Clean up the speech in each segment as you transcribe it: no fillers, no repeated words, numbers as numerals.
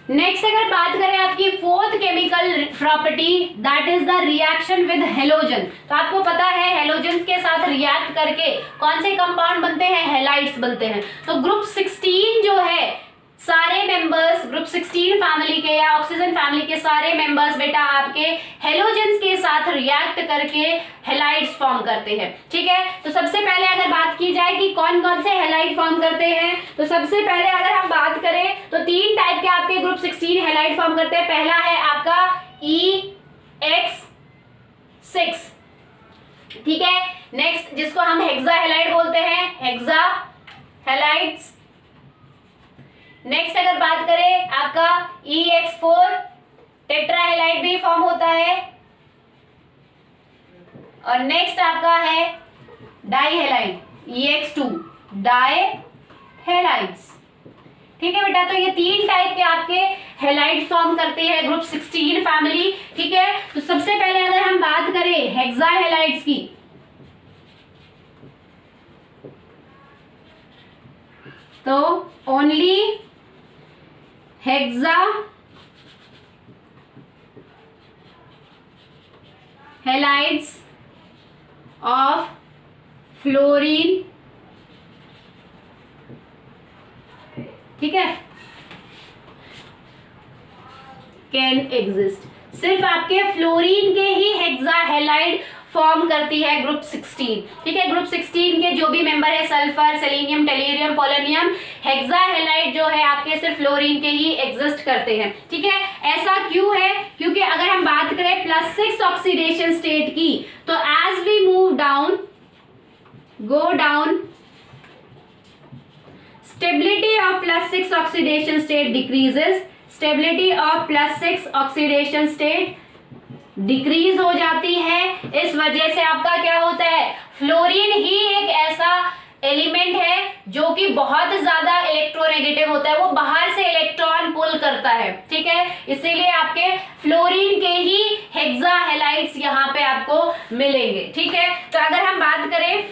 Next अगर बात करें आपकी fourth chemical property, that is the reaction with halogen. तो आपको पता है हेलोजन के साथ रिएक्ट करके कौन से कंपाउंड बनते हैं, हैलाइड्स बनते हैं। तो ग्रुप 16 जो है, सारे मेंबर्स ग्रुप 16 फैमिली के या ऑक्सीजन फैमिली के सारे मेंबर्स बेटा आपके हेलोजेंस के साथ रिएक्ट करके हैलाइड्स फॉर्म करते हैं। ठीक है, तो सबसे पहले अगर बात की जाए कि कौन कौन से हैलाइड फॉर्म करते हैं, तो सबसे पहले अगर हम बात करें तो 3 टाइप के आपके ग्रुप 16 हैलाइड फॉर्म करते हैं। पहला है आपका EX6, ठीक है। नेक्स्ट जिसको हम हेक्सा हैलाइड बोलते हैं, हेक्सा हैलाइड्स। नेक्स्ट अगर बात करें आपका EX4, टेट्राहेलाइड भी फॉर्म होता है। और नेक्स्ट आपका है डाइहेलाइड, EX2, डाइहेलाइड्स। ठीक है बेटा, तो ये 3 टाइप के आपके हैलाइड फॉर्म करते हैं ग्रुप 16 फैमिली। ठीक है, तो सबसे पहले अगर हम बात करें हेक्सा हैलाइड्स की, तो only hexa halides of fluorine, ठीक है, कैन एग्जिस्ट। सिर्फ आपके फ्लोरीन के ही हेक्सा हैलाइड फॉर्म करती है ग्रुप 16। ठीक है, ग्रुप 16 के जो भी मेंबर है, sulphur, selenium, tellurium, polonium, hexa halide जो है आपके सिर्फ फ्लोरीन के ही एग्जिस्ट करते हैं। ठीक है, ऐसा क्यों है? क्योंकि अगर हम बात करें +6 ऑक्सीडेशन स्टेट की, तो as we move down, go down, stability of +6 oxidation state decreases, stability of +6 oxidation state decrease हो जाती है। इस वजह से आपका क्या होता है, फ्लोरीन ही एक ऐसा एलिमेंट है जो कि बहुत ज्यादा इलेक्ट्रोनेगेटिव होता है, वो बाहर से इलेक्ट्रॉन पुल करता है। ठीक है, इसीलिए आपके फ्लोरीन के ही हेक्सा हैलाइड्स यहाँ पे आपको मिलेंगे। ठीक है, तो अगर हम बात करें,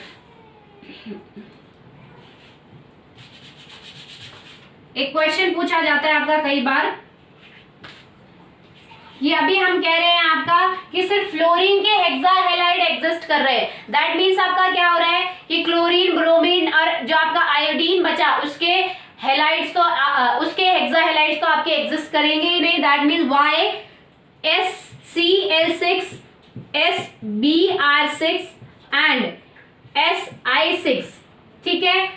एक क्वेश्चन पूछा जाता है आपका कई बार, ये अभी हम कह रहे हैं आपका कि सिर्फ फ्लोरीन के हेक्सा हैलाइड एग्जिस्ट कर रहे हैं। दैट मीन्स आपका क्या हो रहा है कि क्लोरीन, ब्रोमीन और जो आपका आयोडीन बचा, उसके हैलाइड्स तो उसके हेक्सा हैलाइड्स तो आपके एग्जिस्ट करेंगे ही नहीं। That means YSCl6, SBr6 and Si6, ठीक है,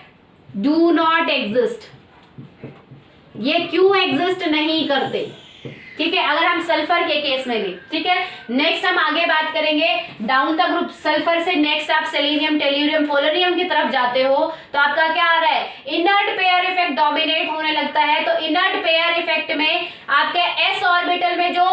डू नॉट एग्जिस्ट। ये क्यों एग्जिस्ट नहीं करते? ठीक है, अगर हम सल्फर के केस में भी। ठीक है, नेक्स्ट हम आगे बात करेंगे डाउन द ग्रुप। सल्फर से नेक्स्ट आप सेलेनियम, टेल्यूरियम, पोलोनियम की तरफ जाते हो तो आपका क्या आ रहा है, इनर्ट पेयर इफेक्ट डोमिनेट होने लगता है। तो इनर्ट पेयर इफेक्ट में आपके s ऑर्बिटल में जो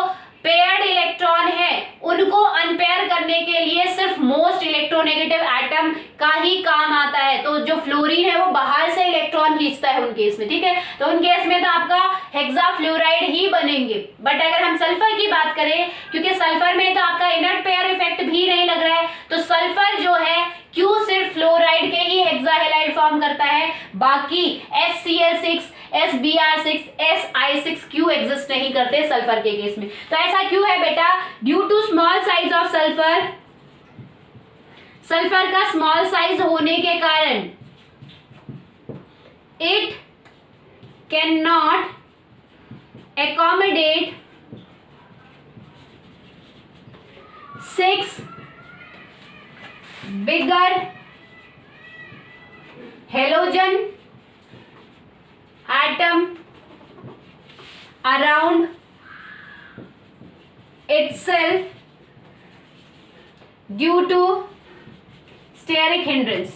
पेयर्ड इलेक्ट्रॉन है उनको अनपेयर करने के लिए सिर्फ मोस्ट इलेक्ट्रोनेगेटिव एटम का ही काम आता है। तो जो फ्लोरीन है वो बाहर से इलेक्ट्रॉन खींचता है उन केस में। ठीक है, तो उन केस में तो आपका हेक्सा फ्लोराइड ही बनेंगे। बट अगर हम सल्फर की बात करें, क्योंकि सल्फर में तो आपका इनर्ट पेयर इफेक्ट भी नहीं लग रहा है, तो सल्फर जो है क्यों सिर्फ फ्लोराइड के ही हेक्सा हैलाइड फॉर्म करता है, बाकी HCl6, SBr6, Si6 क्यों एग्जिस्ट नहीं करते सल्फर के केस में? तो ऐसा क्यों है बेटा? Due to small size of sulphur, sulphur का स्मॉल साइज होने के कारण it can not accommodate 6 bigger halogen atom around itself due to steric hindrance।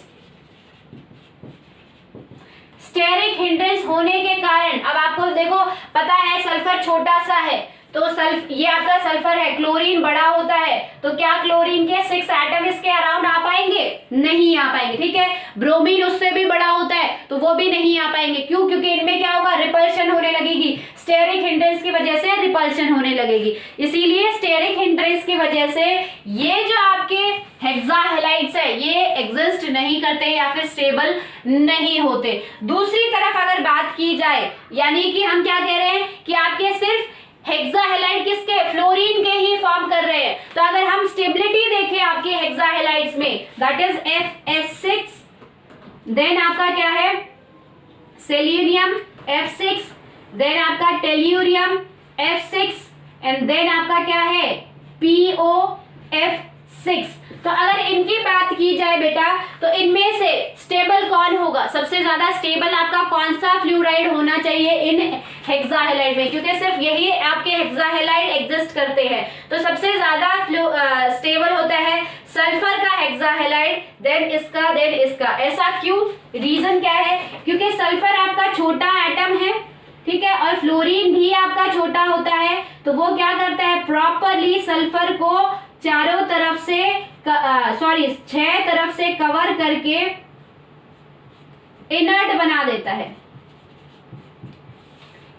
Steric hindrance होने के कारण, अब आपको देखो पता है सल्फर छोटा सा है, तो ये आपका सल्फर है, क्लोरीन बड़ा होता है, तो क्या क्लोरीन के 6 एटम इसके अराउंड आ पाएंगे? नहीं आ पाएंगे। ठीक है, ब्रोमीन उससे भी बड़ा होता है तो वो भी नहीं आ पाएंगे। क्यों? क्योंकि इनमें क्या होगा, रिपल्शन होने लगेगी, स्टेरिक हिंड्रेंस की वजह से रिपल्शन होने लगेगी। इसीलिए स्टेरिक हिंड्रेंस की वजह से ये जो आपके हेक्सा हैलाइड्स है ये एग्जिस्ट नहीं करते या फिर स्टेबल नहीं होते। दूसरी तरफ अगर बात की जाए, यानी कि हम क्या कह रहे हैं कि आपके हेक्साहेलाइड किसके, फ्लोरीन के ही फॉर्म कर रहे हैं। तो अगर हम स्टेबिलिटी देखें आपके हेक्साहेलाइड्स में, दैट इज FS6, देन आपका क्या है सेलेनियम F6, देन आपका टेल्यूरियम F6 एंड देन आपका क्या है POF6। तो अगर इनकी बात की जाए बेटा, तो इनमें से स्टेबल कौन होगा, सबसे ज्यादा स्टेबल आपका कौन सा फ्लूराइड होना चाहिए इन हेक्साहेलाइड में, क्योंकि सिर्फ यही आपके हेक्साहेलाइड एग्जिस्ट करते हैं। तो सबसे ज्यादा स्टेबल होता है सल्फर का हेक्साहेलाइड, देन इसका। ऐसा क्यों, रीजन क्या है, क्योंकि सल्फर आपका छोटा एटम है, ठीक है, और फ्लोरीन भी आपका छोटा होता है। तो वो क्या करता है, प्रॉपरली सल्फर को चारों तरफ से 6 तरफ से कवर करके इनर्ट बना देता है,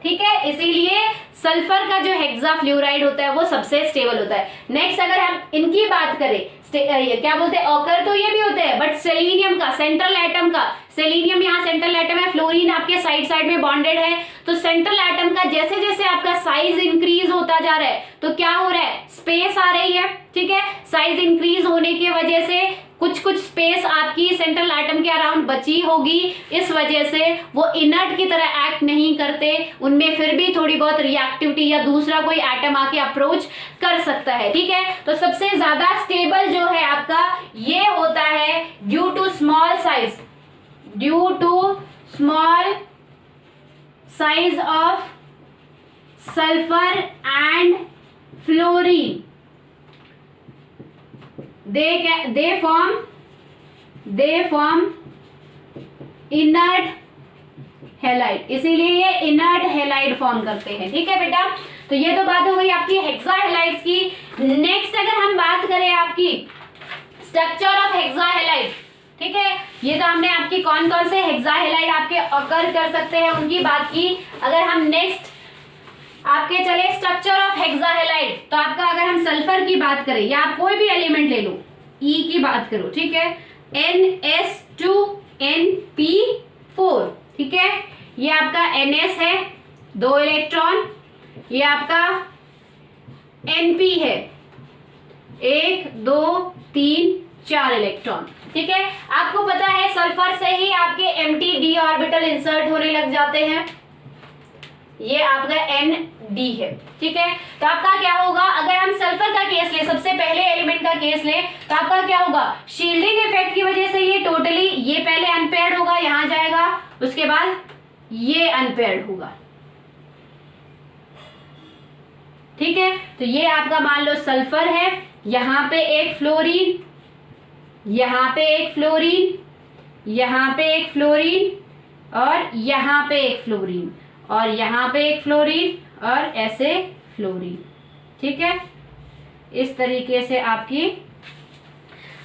ठीक है। इसीलिए सल्फर का जो हेक्सा फ्लोराइड होता है वो सबसे स्टेबल होता है। नेक्स्ट अगर हम इनकी बात करें, क्या बोलते हैं, ऑकर तो ये भी होते हैं, बट सेलेनियम का, सेंट्रल एटम का, सेलेनियम यहाँ सेंट्रल एटम है, फ्लोरीन आपके साइड में बॉन्डेड है। तो सेंट्रल एटम का जैसे जैसे आपका साइज इंक्रीज होता जा रहा है, तो क्या हो रहा है, स्पेस आ रही है, ठीक है। साइज इंक्रीज होने की वजह से कुछ स्पेस आपकी सेंट्रल एटम के अराउंड बची होगी, इस वजह से वो इनर्ट की तरह एक्ट नहीं करते, उनमें फिर भी थोड़ी बहुत रिएक्टिविटी या दूसरा कोई एटम आके अप्रोच कर सकता है, ठीक है। तो सबसे ज्यादा स्टेबल जो है आपका ये होता है due to small size of sulphur and fluorine, they form inert halide, इसीलिए ये इनर्ट हैलाइड फॉर्म करते हैं, ठीक है बेटा। तो ये तो बात हो गई आपकी हेक्साहेलाइड्स की। नेक्स्ट अगर हम बात करें आपकी स्ट्रक्चर ऑफ हेक्साहेलाइड, ठीक है, ये तो हमने आपकी कौन कौन से हेक्साहेलाइड आपके अकर कर सकते हैं उनकी बात की। अगर हम नेक्स्ट आपके चले स्ट्रक्चर ऑफ हेक्साहेलाइड, तो आपका अगर हम सल्फर की बात करें या आप कोई भी एलिमेंट ले लो, E की बात करो, ठीक है, NS2NP4, ठीक है, ये आपका NS है 2 इलेक्ट्रॉन, ये आपका NP है 1 2 3 4 इलेक्ट्रॉन, ठीक है। आपको पता है सल्फर से ही आपके एम्प्टी d ऑर्बिटल इंसर्ट होने लग जाते हैं, ये आपका ND है, ठीक है। तो आपका क्या होगा, अगर हम सल्फर का केस ले, सबसे पहले एलिमेंट का केस ले, तो आपका क्या होगा, शील्डिंग इफेक्ट की वजह से ये टोटली, ये पहले अनपेयर्ड होगा, यहां जाएगा, उसके बाद ये अनपेयर्ड होगा, ठीक है। तो ये आपका मान लो सल्फर है, यहां पे एक फ्लोरीन, यहां पे एक फ्लोरीन, यहां पे एक फ्लोरीन, और यहां पे एक फ्लोरीन, और यहां पे एक फ्लोरीन, और ऐसे फ्लोरीन, ठीक है। इस तरीके से आपकी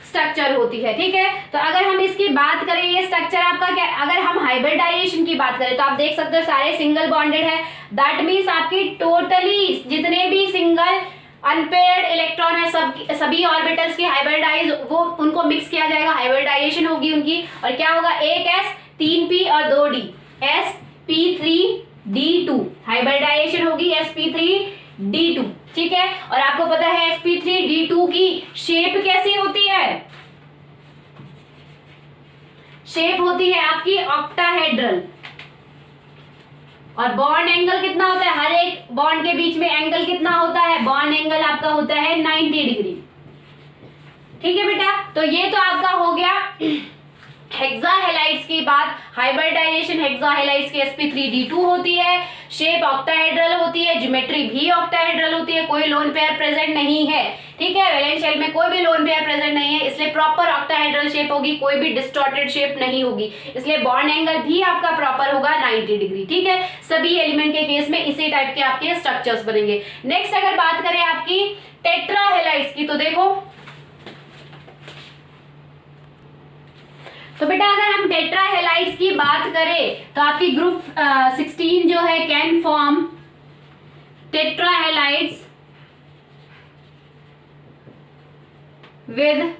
स्ट्रक्चर होती है, ठीक है। तो अगर हम इसकी बात करें, ये स्ट्रक्चर आपका क्या, अगर हम हाइब्रिडाइजेशन की बात करें तो आप देख सकते हो सारे सिंगल बॉन्डेड है, दैट मीन्स आपकी टोटली जितने भी सिंगल अनपेयर्ड इलेक्ट्रॉन है सभी ऑर्बिटल्स की हाइब्रिडाइज, वो उनको मिक्स किया जाएगा, हाइब्रिडाइजेशन होगी उनकी, और क्या होगा, एक S 3P और 2D, sp3d2 हाइब्रिडाइजेशन होगी sp3d2, ठीक है। और आपको पता है sp3d2 की शेप कैसी होती है, शेप होती है आपकी ऑक्टाहेड्रल, और बॉन्ड एंगल कितना होता है, हर एक बॉन्ड के बीच में एंगल कितना होता है, बॉन्ड एंगल आपका होता है 90 डिग्री, ठीक है बेटा। तो ये तो आपका हो गया हेक्साहेलाइड्स की बात। हाइब्रिडाइजेशन हेक्साहेलाइड्स की sp3d2 होती है, शेप ऑक्टाहेड्रल होती है, ज्योमेट्री भी ऑक्टाहेड्रल होती है, कोई लोन पेयर प्रेजेंट नहीं है, ठीक है। वैलेंस शेल में कोई भी लोन पेयर प्रेजेंट नहीं है, इसलिए प्रॉपर ऑक्टाहेड्रल शेप होगी, कोई भी डिस्टॉर्टेड शेप नहीं होगी, इसलिए बॉन्ड एंगल भी आपका प्रॉपर होगा 90 डिग्री, ठीक है। सभी एलिमेंट के केस में इसी टाइप के आपके स्ट्रक्चर्स बनेंगे। नेक्स्ट अगर बात करें आपकी टेट्राहेलाइड्स की, तो देखो, तो बेटा अगर हम टेट्राहेलाइड्स की बात करें तो आपकी ग्रुप 16 जो है can form tetrahalides with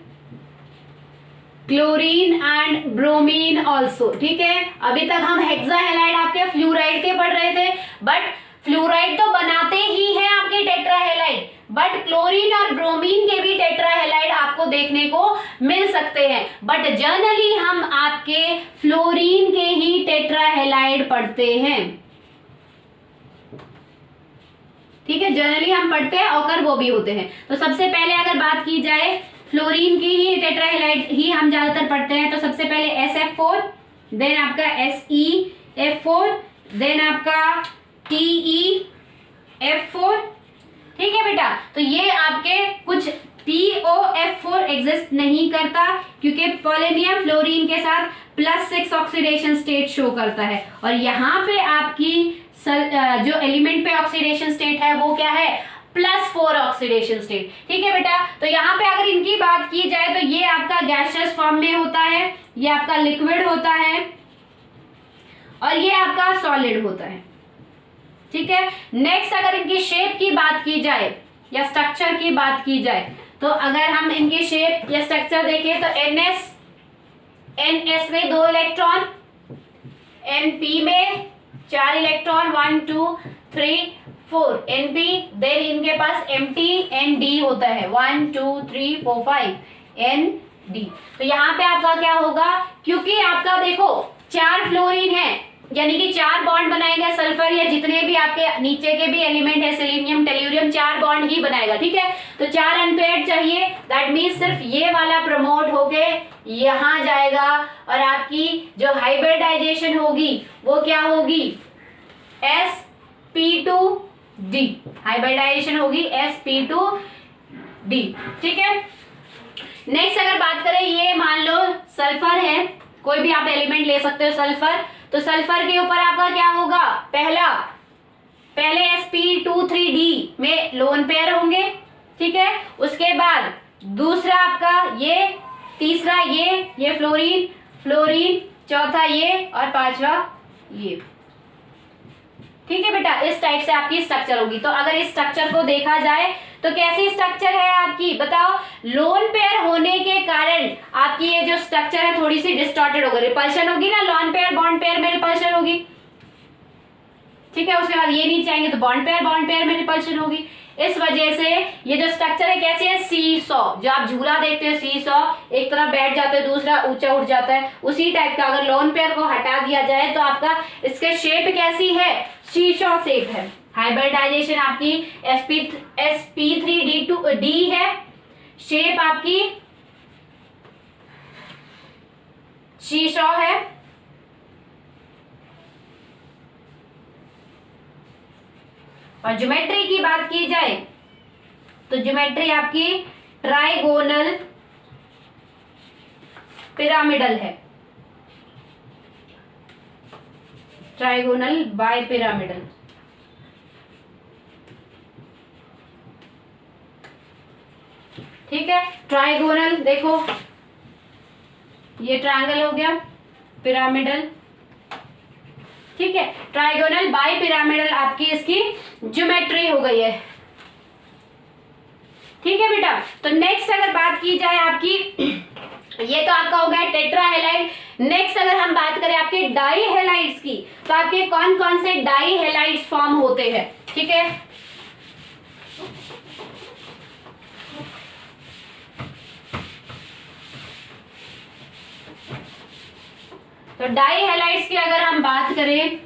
chlorine and bromine also, ठीक है। अभी तक हम हेक्साहेलाइड आपके फ्लूराइड के पढ़ रहे थे, बट फ्लूराइड तो बनाते ही है बट क्लोरीन और ब्रोमीन के भी टेट्राहेलाइड आपको देखने को मिल सकते हैं, बट जनरली हम आपके फ्लोरीन के ही टेट्राहेलाइड पढ़ते हैं। ठीक है, जनरली हम पढ़ते हैं और वो भी होते हैं। तो सबसे पहले अगर बात की जाए फ्लोरीन की ही टेट्राहेलाइड ही हम ज्यादातर पढ़ते हैं, तो सबसे पहले SF4, देन आपका SeF4, देन आपका TeF4। ठीक है बेटा, तो ये आपके कुछ POF4 एग्जिस्ट नहीं करता क्योंकि पोलोनियम फ्लोरीन के साथ +6 ऑक्सीडेशन स्टेट शो करता है, और यहाँ पे आपकी जो एलिमेंट पे ऑक्सीडेशन स्टेट है वो क्या है, +4 ऑक्सीडेशन स्टेट। ठीक है बेटा, तो यहाँ पे अगर इनकी बात की जाए तो ये आपका गैसियस फॉर्म में होता है, ये आपका लिक्विड होता है, और ये आपका सॉलिड होता है। ठीक है, नेक्स्ट अगर इनकी शेप की बात की जाए या स्ट्रक्चर की बात की जाए, तो अगर हम इनकी शेप या स्ट्रक्चर देखें तो NS में 2 इलेक्ट्रॉन, NP में 4 इलेक्ट्रॉन, 1 2 3 4 NP, देन इनके पास MT ND होता है, 1 2 3 4 5 ND। तो यहाँ पे आपका क्या होगा, क्योंकि आपका देखो 4 फ्लोरीन है, यानी कि 4 बॉन्ड बनाएगा सल्फर या जितने भी आपके नीचे के भी एलिमेंट है, सेलेनियम टेल्यूरियम, 4 बॉन्ड ही बनाएगा। ठीक है, तो 4 अनपेयर्ड चाहिए, दैट मीन्स सिर्फ ये वाला प्रमोट होके यहाँ जाएगा, और आपकी जो हाइब्रिडाइजेशन होगी वो क्या होगी, sp2d, हाइब्रिडाइजेशन होगी sp2d। ठीक है, नेक्स्ट अगर बात करें, ये मान लो सल्फर है, कोई भी आप एलिमेंट ले सकते हो सल्फर, तो सल्फर के ऊपर आपका क्या होगा, पहले sp2,3d में लोन पेयर होंगे। ठीक है, उसके बाद दूसरा आपका ये, तीसरा ये फ्लोरीन, चौथा ये, और पांचवा ये। ठीक है बेटा, इस टाइप से आपकी स्ट्रक्चर होगी। तो अगर इस स्ट्रक्चर को देखा जाए तो कैसी स्ट्रक्चर है आपकी, बताओ। लोन पेयर होने के कारण आपकी ये जो स्ट्रक्चर है थोड़ी सी डिस्टॉर्टेड होगी, रिपल्शन होगी ना, लोन पेयर बॉन्ड पेयर में रिपल्शन होगी। ठीक है, उसके बाद ये नीचे आएंगे तो बॉन्ड पेयर में रिपल्शन होगी। इस वजह से ये जो स्ट्रक्चर है कैसी है, सी-सॉ, जो आप झूला देखते हो सी-सॉ, एक तरफ बैठ जाते हैं दूसरा ऊंचा उठ जाता है, उसी टाइप का। अगर लोन पेयर को हटा दिया जाए तो आपका इसके शेप कैसी है, सी-सॉ शेप है। हाइब्रिडाइजेशन आपकी sp3d है, शेप आपकी सी-सॉ है। और ज्योमेट्री की बात की जाए तो ज्योमेट्री आपकी ट्राइगोनल पिरामिडल है, ट्राइगोनल बाय पिरामिडल। ठीक है, ट्राइगोनल देखो, ये ट्रायंगल हो गया, पिरामिडल। ठीक है, ट्राइगोनल बाय पिरामिडल आपकी इसकी ज्योमेट्री हो गई है। ठीक है बेटा, तो नेक्स्ट अगर बात की जाए आपकी, ये तो आपका हो गया टेट्राहेलाइड। नेक्स्ट अगर हम बात करें आपके डाईहेलाइड्स की, तो आपके कौन कौन से डाईहेलाइड्स फॉर्म होते हैं। ठीक है, तो डाईहेलाइड्स की अगर हम बात करें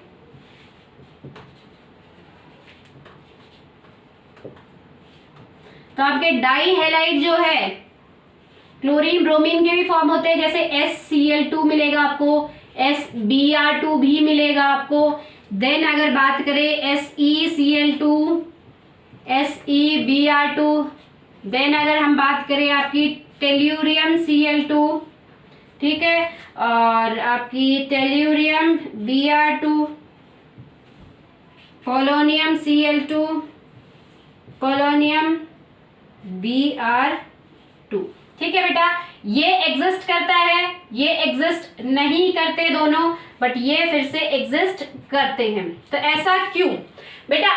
तो आपके डाईहेलाइड जो है क्लोरीन ब्रोमीन के भी फॉर्म होते हैं, जैसे SCl2 मिलेगा आपको, SBr2 भी मिलेगा आपको। देन अगर बात करें SeCl2, SeBr2, देन अगर हम बात करें आपकी टेल्यूरियम Cl2, ठीक है, और आपकी tellurium Br2, polonium Cl2, polonium Br2। ठीक है बेटा, ये एग्जिस्ट करता है, ये एग्जिस्ट नहीं करते दोनों, बट ये फिर से एग्जिस्ट करते हैं। तो ऐसा क्यों बेटा?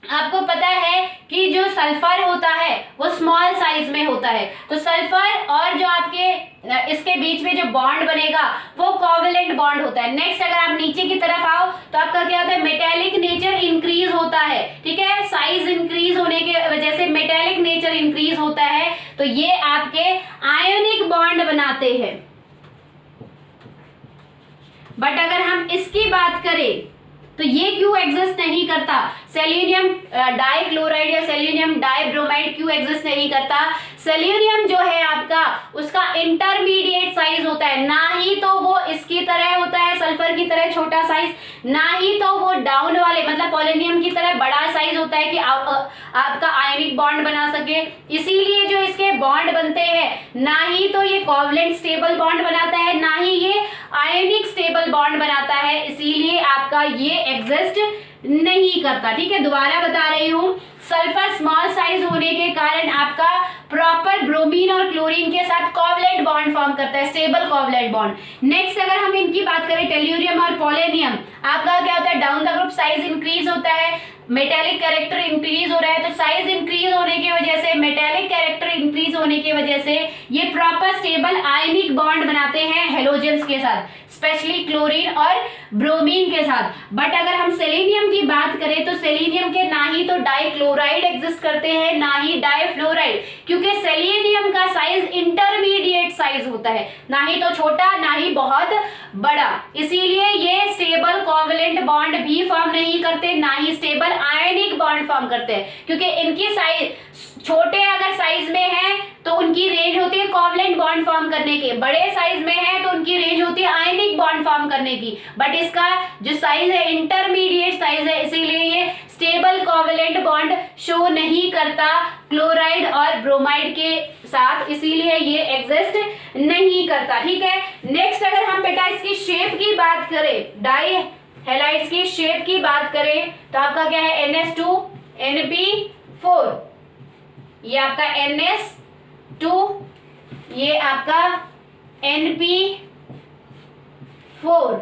आपको पता है कि जो सल्फर होता है वो स्मॉल साइज में होता है, तो सल्फर और जो आपके इसके बीच में जो बॉन्ड बनेगा वो कोवेलेंट बॉन्ड होता है। नेक्स्ट अगर आप नीचे की तरफ आओ तो आपका क्या होता है, मेटेलिक नेचर इंक्रीज होता है। ठीक है, साइज इंक्रीज होने के वजह मेटेलिक नेचर इंक्रीज होता है तो ये आपके आयोनिक बॉन्ड बनाते हैं। बट अगर हम इसकी बात करें तो ये क्यों एग्जिस्ट नहीं करता, सेलेनियम डाइक्लोराइड या सेलेनियम डाइब्रोमाइड क्यों एग्जिस्ट नहीं करता? सेलेनियम जो है आपका उसका इंटरमीडिएट साइज होता है, ना ही तो वो इसकी तरह होता है सल्फर की तरह छोटा साइज, ना ही तो वो डाउन वाले मतलब पोलोनियम की तरह बड़ा साइज होता है कि आपका आयनिक बॉन्ड बना सके। इसीलिए जो इसके बॉन्ड बनते हैं ना ही तो ये कोवलेंट स्टेबल बॉन्ड बनाता है, ना ही ये आयनिक स्टेबल बॉन्ड बनाता है, इसीलिए आपका ये एग्जिस्ट नहीं करता। ठीक है, दोबारा बता रही हूं, सल्फर स्मॉल साइज होने के कारण आपका प्रॉपर ब्रोमीन और क्लोरीन के साथ कोवलेंट बॉन्ड फॉर्म करता है, स्टेबल कोवलेंट बॉन्ड। नेक्स्ट अगर हम इनकी बात करें टेल्यूरियम और पोलोनियम, आपका क्या होता है, down the group size increase होता है, मेटेलिक कैरेक्टर इंक्रीज हो रहा है, तो साइज इंक्रीज होने की वजह से, मेटेलिक कैरेक्टर इंक्रीज होने की वजह से ये प्रॉपर स्टेबल आयनिक बॉन्ड बनाते हैं हेलोजेंस के साथ, स्पेशली क्लोरीन और ब्रोमीन के साथ। बट अगर हम सेलेनियम की बात करें तो सेलेनियम के ना ही तो डाइक्लोराइड एग्जिस्ट करते हैं ना ही डाइफ्लोराइड, क्योंकि सेलेनियम का साइज इंटरमीडिएट साइज होता है, ना ही तो छोटा ना ही बहुत बड़ा, इसीलिए ये स्टेबल कोवलेंट बॉन्ड भी फॉर्म नहीं करते, ना ही स्टेबल आयनिक बॉन्ड फॉर्म करते हैं, क्योंकि इनकी साइज छोटे अगर साइज में है तो उनकी रेंज होती है कोवलेंट बॉन्ड फॉर्म करने की, बड़े साइज में है तो उनकी रेंज होती है आयनिक बॉन्ड फॉर्म करने की। बट इसका जो साइज है इंटरमीडिएट साइज है, इसीलिए ये स्टेबल कोवलेंट बॉन्ड शो नहीं करता क्लोराइड और ब्रोमाइड के साथ, इसीलिए ये एग्जिस्ट नहीं करता। ठीक है, नेक्स्ट अगर हम बेटा इसकी शेप की बात करें, डाई हैलाइड्स की शेप की बात करें तो आपका क्या है, NH2 NP4, ये आपका NS2, ये आपका NP4।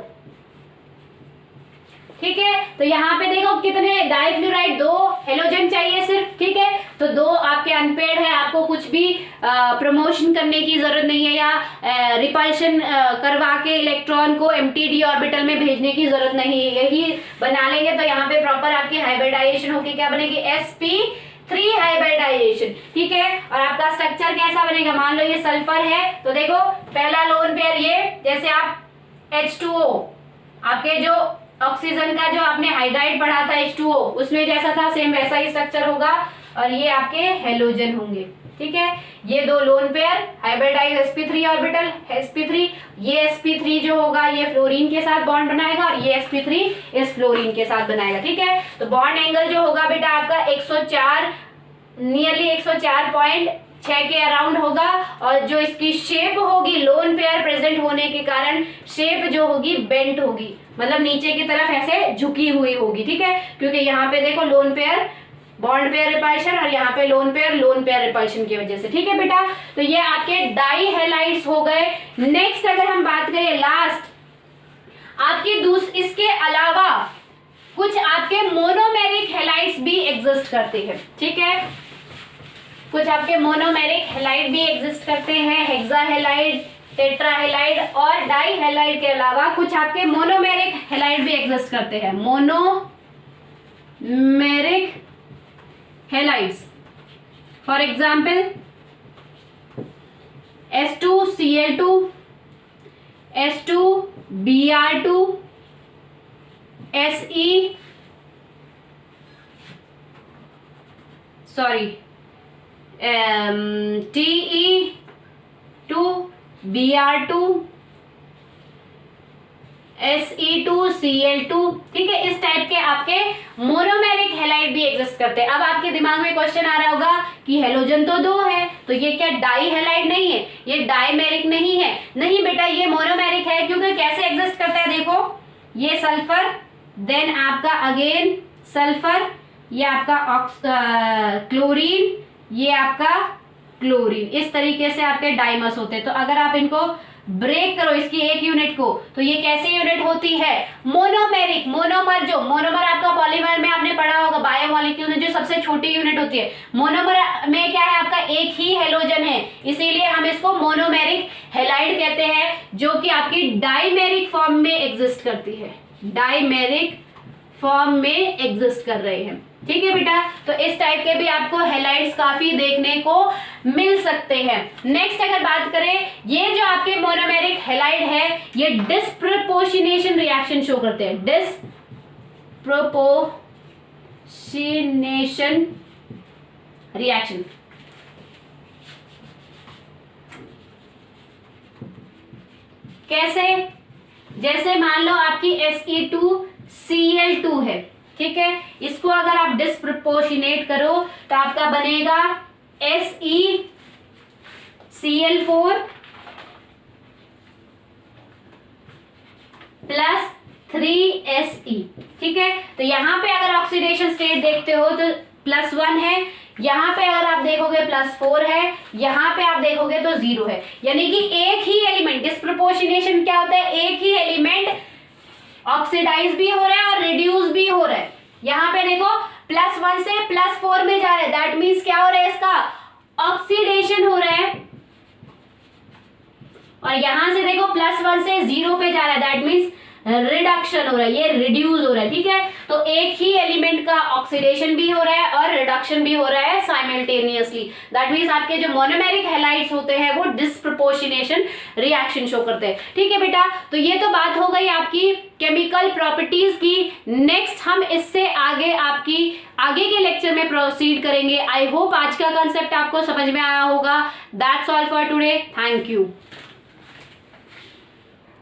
ठीक है, तो यहाँ पे देखो कितने डाइफ्लोराइड, 2 हेलोजन चाहिए सिर्फ। ठीक है, तो 2 आपके अनपेड है, आपको कुछ भी प्रमोशन करने की जरूरत नहीं है या रिपल्शन करवा के इलेक्ट्रॉन को एमटीडी ऑर्बिटल में भेजने की जरूरत नहीं है, यही बना लेंगे तो यहाँ पे प्रॉपर आपकी हाइब्रिडाइजेशन होगी, क्या बनेगी, sp3 हाइब्रिडाइजेशन। ठीक है, और आपका स्ट्रक्चर कैसा बनेगा, मान लो ये सल्फर है तो देखो पहला लोन पेयर ये, जैसे आप H2O आपके जो ऑक्सीजन का जो आपने हाइड्राइड पढ़ा था H2O उसमें जैसा था सेम वैसा ही स्ट्रक्चर होगा, और ये आपके हेलोजन होंगे। ठीक है, ये 2 lone pair hybridise sp3 orbital, sp3, ये sp3 जो होगा ये फ्लोरीन के साथ बॉन्ड बनाएगा और ये sp3 इस फ्लोरीन के साथ बनाएगा। ठीक है, तो बॉन्ड एंगल जो होगा बेटा आपका 104, नियरली 104.6 के अराउंड होगा, और जो इसकी शेप होगी लोन पेयर प्रेजेंट होने के कारण शेप जो होगी बेंट होगी, मतलब नीचे की तरफ ऐसे झुकी हुई होगी। ठीक है, क्योंकि यहाँ पे देखो lone pair bond pair repulsion और यहाँ पे लोन पेयर रिपल्शन की वजह से। ठीक है बेटा, तो ये आपके डाई हैलाइड्स हो गए। नेक्स्ट अगर हम बात करें लास्ट आपके इसके अलावा कुछ आपके मोनोमेरिक हैलाइड्स भी एग्जिस्ट करते हैं। ठीक है, कुछ आपके मोनोमेरिक हैलाइड भी एग्जिस्ट करते हैं, हेक्सा हैलाइड, टेट्रा हैलाइड और डाई हैलाइड के अलावा कुछ आपके मोनोमेरिक हैलाइड भी एग्जिस्ट करते हैं। Monomeric halides for example S2Cl2, S2Br2, Te2Br2, Se2Cl2। ठीक है, इस टाइप के आपके मोनोमेरिक हैलाइड भी एग्जिस्ट करते हैं। अब आपके दिमाग में क्वेश्चन आ रहा होगा कि हेलोजन तो 2 है, तो ये क्या डाई हैलाइड नहीं है, ये डाईमेरिक नहीं है? नहीं बेटा, ये मोनोमेरिक है, क्योंकि कैसे एग्जिस्ट करता है देखो, ये सल्फर, देन आपका अगेन सल्फर, ये आपका क्लोरीन, ये आपका क्लोरीन, इस तरीके से आपके डाइमर्स होते हैं। तो अगर आप इनको ब्रेक करो इसकी एक यूनिट को, तो ये कैसे यूनिट होती है, मोनोमेरिक। मोनोमर आपका पॉलीमर में आपने पढ़ा होगा, बायोमोलिक्यूल में जो सबसे छोटी यूनिट होती है, मोनोमर में क्या है आपका एक ही हेलोजन है, इसीलिए हम इसको मोनोमेरिक हैलाइड कहते हैं, जो कि आपकी डाईमेरिक फॉर्म में एग्जिस्ट करती है, डाईमेरिक फॉर्म में एग्जिस्ट कर रहे हैं। ठीक है बेटा, तो इस टाइप के भी आपको हैलाइड्स काफी देखने को मिल सकते हैं। नेक्स्ट अगर बात करें, ये जो आपके मोनोमेरिक हैलाइड है ये डिस्प्रपोर्शनेशन रिएक्शन शो करते हैं, डिस्प्रपोर्शनेशन रिएक्शन। कैसे? जैसे मान लो आपकी Se2Cl2 है, ठीक है, इसको अगर आप डिस्प्रपोर्शनेट करो तो आपका बनेगा SeCl4 प्लस 3Se, ठीक है। तो यहां पे अगर ऑक्सीडेशन स्टेट देखते हो तो +1 है, यहां पे अगर आप देखोगे +4 है, यहां पे आप देखोगे तो 0 है, यानी कि एक ही एलिमेंट, डिस्प्रपोर्शनेशन क्या होता है, एक ही एलिमेंट ऑक्सीडाइज भी हो रहा है और रिड्यूस भी हो रहा है। यहां पे देखो +1 से +4 में जा रहा है, दैट मीन्स क्या हो रहा है, इसका ऑक्सीडेशन हो रहा है। और यहां से देखो +1 से 0 पे जा रहा है, दैट मीन्स रिडक्शन हो रहा है, ये रिड्यूस हो रहा है, ठीक है। तो एक ही एलिमेंट का ऑक्सीडेशन भी हो रहा है और रिडक्शन भी हो रहा है साइमल्टेनियसली, दैट मीन्स आपके जो मोनोमेरिक हैलाइड्स होते हैं वो डिस्प्रपोर्शनेशन रिएक्शन शो करते हैं, ठीक है बेटा। तो ये तो बात हो गई आपकी केमिकल प्रॉपर्टीज की। नेक्स्ट हम इससे आगे के लेक्चर में प्रोसीड करेंगे। आई होप आज का कंसेप्ट आपको समझ में आया होगा। That's all for today, thank you.